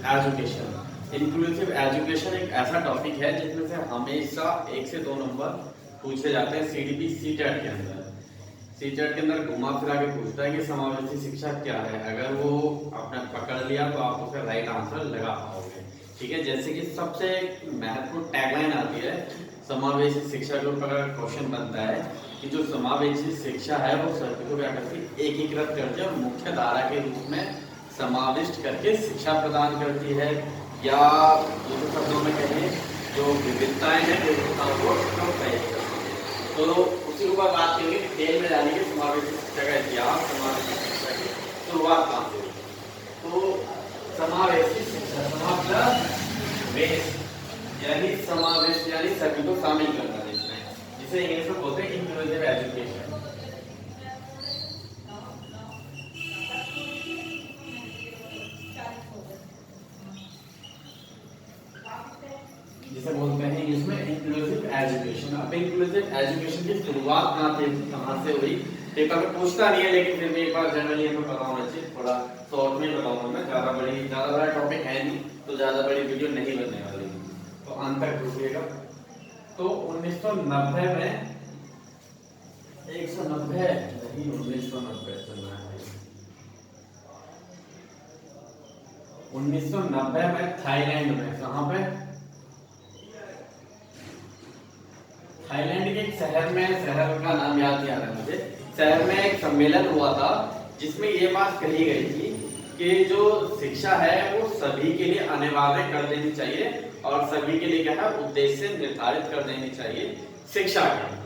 Education. Inclusive education एक ऐसा topic है जिसमें से हमेशा 1 से 2 नंबर पूछे जाते हैं सीडीपी सीटेट के अंदर। सीटेट के अंदर घुमा फिरा के पूछता है कि समावेशी शिक्षा क्या है। अगर वो आपने पकड़ लिया तो आप उसका राइट आंसर लगा पाओगे। ठीक है, जैसे कि सबसे महत्वपूर्ण टैगलाइन आती है समावेशी शिक्षा के ऊपर अगर क्वेश्चन बनता है कि जो समावेशी शिक्षा है वो सभी को क्या करती है, एकीकृत करती है और मुख्य धारा के रूप में समाविष्ट करके शिक्षा प्रदान करती है, या दूसरे शब्दों में कहें जो विविधताएं हैं विविधताओं को कम करती है। तो उसी के ऊपर बात करेंगे डिटेल में जानेंगे समावेशी शिक्षा का इतिहास, समावेशी शिक्षा की शुरुआत कहाँ से हुई। तो समावेशी शिक्षा समावेश यानी समावेश यानी सभी को शामिल करना, जिसे इंग्लिश में बोलते हैं इंक्लूसिव एजुकेशन। जिसे बोलते हैं इंग्लिश में इंक्लूसिव एजुकेशन। अब इंक्लूसिव एजुकेशन की शुरुआत कहाँ से हुई, पेपर में पूछता नहीं है, लेकिन फिर भी एक बार जनरली हमें पता होना चाहिए। थोड़ा शॉर्ट में बताऊंगा मैं, ज्यादा बड़ा टॉपिक है नहीं, तो ज्यादा बड़ी वीडियो नहीं बनने वाली, तो अंत तक रुकिएगा। तो 1990 में 190 नहीं 1990 चलना है। 1990 में थाईलैंड में, कहां पे, थाईलैंड के एक शहर में, शहर का नाम याद नहीं आ रहा मुझे, शहर में एक सम्मेलन हुआ था जिसमें ये बात कही गई थी कि जो शिक्षा है वो सभी के लिए अनिवार्य कर देनी चाहिए और सभी के लिए क्या है उद्देश्य निर्धारित कर देनी चाहिए शिक्षा के।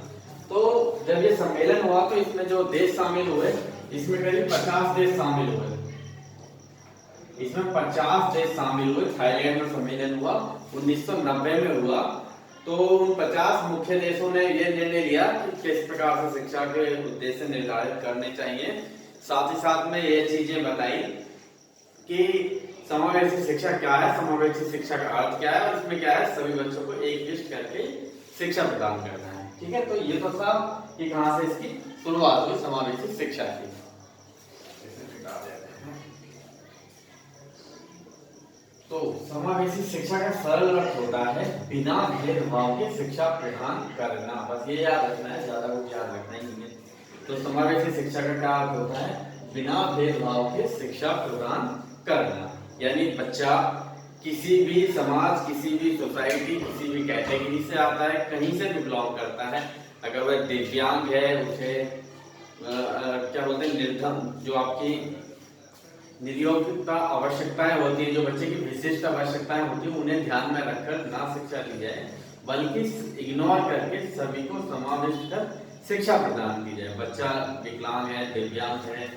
तो जब ये सम्मेलन हुआ तो इसमें जो देश शामिल हुए, इसमें करीब 50 देश शामिल हुए, इसमें 50 देश शामिल हुए। थाईलैंड में सम्मेलन हुआ 1990 में हुआ। तो उन 50 मुख्य देशों ने यह निर्णय लिया कि किस प्रकार से शिक्षा के उद्देश्य निर्धारित करने चाहिए। साथ ही साथ में ये चीजें बताई कि समावेशी शिक्षा क्या है, समावेशी शिक्षा का अर्थ क्या है और इसमें क्या है सभी बच्चों को एक लिस्ट करके शिक्षा प्रदान करना है। ठीक है, तो ये तो सब कि कहां से इसकी शुरुआत हुई समावेशी शिक्षा की। तो समावेशी शिक्षा का सरल अर्थ होता है बिना भेदभाव के शिक्षा प्रदान करना। बस ये याद रखना है, ज्यादा कुछ याद रखना ही नहीं है। तो समावेशी शिक्षा का क्या अर्थ होता है, बिना भेदभाव के शिक्षा प्रदान करना। यानी बच्चा किसी भी समाज, किसी भी सोसाइटी, किसी भी कैटेगरी से आता है, कहीं से भी बिलोंग करता है, अगर वह दिव्यांग है, उसे क्या बोलते हैं निर्धन, जो आपकी नियोजित आवश्यकताएं होती है, जो बच्चे की विशिष्ट आवश्यकताएं होती है, उन्हें ध्यान में रखकर ना शिक्षा दी जाए बल्कि इग्नोर करके सभी को समाविष्ट कर शिक्षा प्रदान की जाए। बच्चा विकलांग है, दिव्यांग है,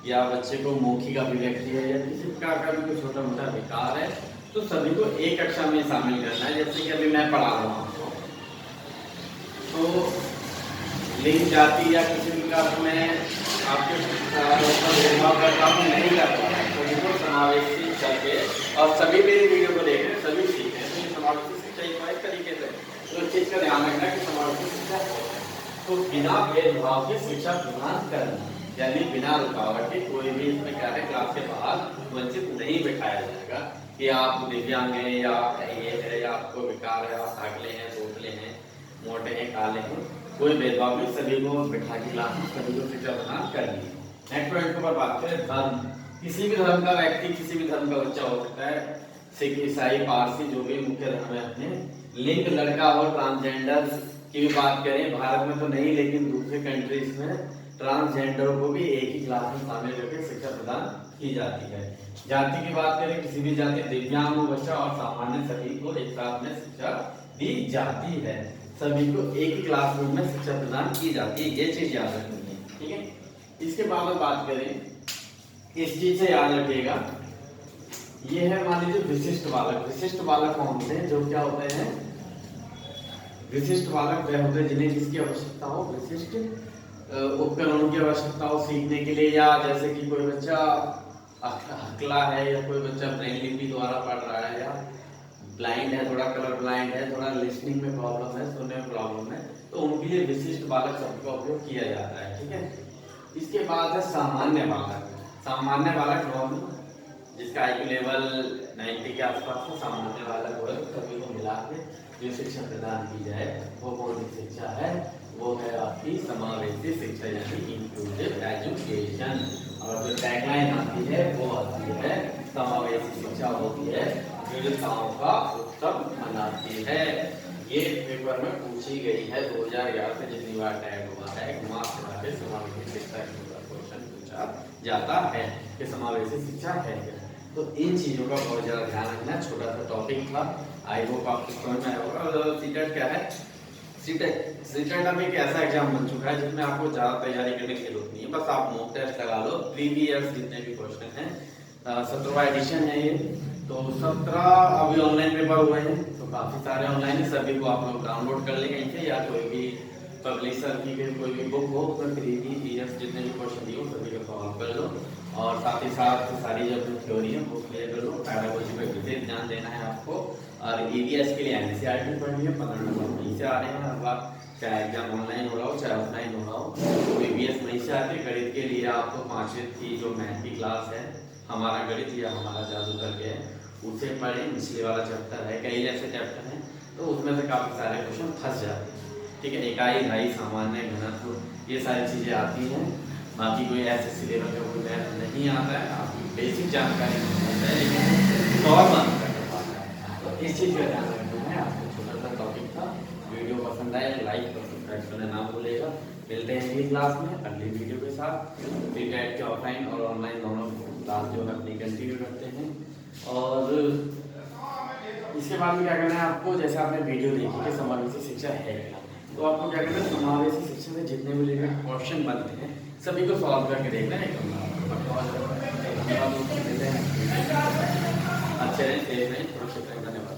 या बच्चे को मौखिक अभिव्यक्ति है, या किसी प्रकार का भी कोई छोटा मोटा विकार है, तो सभी को एक कक्षा में शामिल करना है। जैसे कि अभी मैं पढ़ा रहा हूँ तो लिंग, जाति या किसी प्रकार में आपके भेदभाव करता हूँ नहीं करता है, सभी को समावेशी करके, और सभी मेरी वीडियो को देख रहे हैं, सभी सीख रहे हैं। तो समावेशी शिक्षा एक तरीके से तो इस चीज का ध्यान रखना कि समावेशी शिक्षा तो बिना भेदभाव के शिक्षा प्रदान करना, यानी बिना रुकावट के कोई भी इसमें क्या है क्लास के बाहर वंचित नहीं बिठाया जाएगा कि आप दिव्यांग हैं या ये है या आपको विकार है, आप अगले हैं, बोतले हैं, मोटे हैं, काले हैं, कोई भेदभाव नहीं, सभी को बिठा के क्लास में सभी को शिक्षा प्रदान करनी है। नेक्स्ट पॉइंट पर बात करें धर्म। किसी भी धर्म का व्यक्ति, किसी भी धर्म का बच्चा हो सकता है, सिख, ईसाई, पारसी, जो भी मुख्य धर्म है अपने। लिंग, लड़का और ट्रांसजेंडर की भी बात करें, भारत में तो नहीं लेकिन दूसरे कंट्रीज में ट्रांसजेंडर को भी एक ही क्लास में शामिल करके शिक्षा प्रदान की जाती है। जाति की बात करें, किसी भी जाति, दिव्यांग बच्चा और सामान्य सभी को एक साथ में शिक्षा दी जाती है, सभी को एक ही क्लासरूम में शिक्षा प्रदान की जाती है। ये चीज याद रखनी है। ठीक है, इसके बाद बात करें, इस चीज से याद रखिएगा, ये है मान लीजिए विशिष्ट बालक। विशिष्ट बालक कौन से हैं, जो क्या होते हैं, विशिष्ट बालक वह होते हैं जिन्हें किसकी आवश्यकता हो, विशिष्ट उपकरणों की आवश्यकता हो सीखने के लिए, या जैसे कि कोई बच्चा हकला है, या कोई बच्चा ब्रेन लिपि द्वारा पढ़ रहा है, या ब्लाइंड है, थोड़ा कलर ब्लाइंड है, थोड़ा लिसनिंग में प्रॉब्लम है, सुनने में प्रॉब्लम है, तो उनके लिए विशिष्ट बालक शब्द का उपयोग किया जाता है। ठीक है, इसके बाद है सामान्य बालक। सामान्य बालक जिसका आईक्यू लेवल 90 के आसपास का सामान्य वाला वर्ग सभी को मिला के जो शिक्षा प्रदान की जाए वो कौन सी शिक्षा है, वो है आपकी समावेशी शिक्षा यानी इंक्लूसिव एजुकेशन। और जो टैगलाइन आती है वो आती है समावेशी शिक्षा होती है विविधताओं का उत्सव मनाती है। ये पेपर में पूछी गई है 2011 से जितनी बार टैग हुआ है समावेशी शिक्षा के ऊपर क्वेश्चन पूछा जाता है कि समावेशी शिक्षा है क्या। तो इन चीजों का बहुत ज्यादा ध्यान रखना। छोटा सा टॉपिक था, आई होप आपको समझ में आया होगा। और सीटेट क्या है, सीटेट अब एक ऐसा एग्जाम बन चुका है जिसमें आपको ज्यादा तैयारी करने की जरूरत नहीं है, बस आप मॉक टेस्ट लगा लो। प्रीवियस जितने भी क्वेश्चन हैं 17वां एडिशन है ये, तो 17 अभी ऑनलाइन पेपर हुए हैं, तो काफी सारे ऑनलाइन है, सभी को आप लोग डाउनलोड कर ले कहीं से या कोई भी पब्लिशर की कोई भी बुक हो उसमें प्रीवियस जितने भी क्वेश्चन दिए सभी को सॉल्व कर लो। और साथ ही साथ सारी जो अपनी थ्योरी है वो क्लियर कर लो। पैडागोजी पर विशेष ध्यान देना है आपको। और ईवीएस के लिए एनसीईआरटी पढ़नी है, 15 नंबर वहीं से आ रहे हैं हर बार, चाहे एग्जाम ऑनलाइन हो रहा हो चाहे ऑफलाइन हो रहा हो, तो ईवीएस वहीं से आते हैं। गणित के लिए आपको 5वीं की जो मैथ की क्लास है हमारा गणित या हमारा जादू करके उसे पढ़ें, पिछले वाला चैप्टर है, कई ऐसे चैप्टर हैं तो उसमें से काफ़ी सारे क्वेश्चन फंस जाते हैं। ठीक है, इकाई ढाई सामान्य घनत्व ये सारी चीज़ें आती हैं। बाकी कोई ऐसे सिलेबस का कोई मैथ नहीं आता है, आपकी बेसिक जानकारी होता है लेकिन सॉल्व नहीं कर पाता है, तो इस चीज़ का ध्यान रखना है आपको। छोटा सा टॉपिक था, वीडियो पसंद आए लाइक और सब्सक्राइब करना ना भूलेगा। मिलते हैं अगली क्लास में अगली वीडियो के साथ। सीटेट के ऑफलाइन और ऑनलाइन दोनों क्लास जो है अपनी कंटिन्यू करते हैं। और इसके बाद में क्या करना है आपको, जैसे आपने वीडियो देखी कि समावेशी शिक्षा है क्या, तो आपको क्या करना है समावेशी शिक्षा में जितने भी रिलेटेड क्वेश्चन बनते हैं सभी को सॉल्व करके देखना है। अच्छे रहें, सेफ रहें, सुरक्षित रहें। धन्यवाद।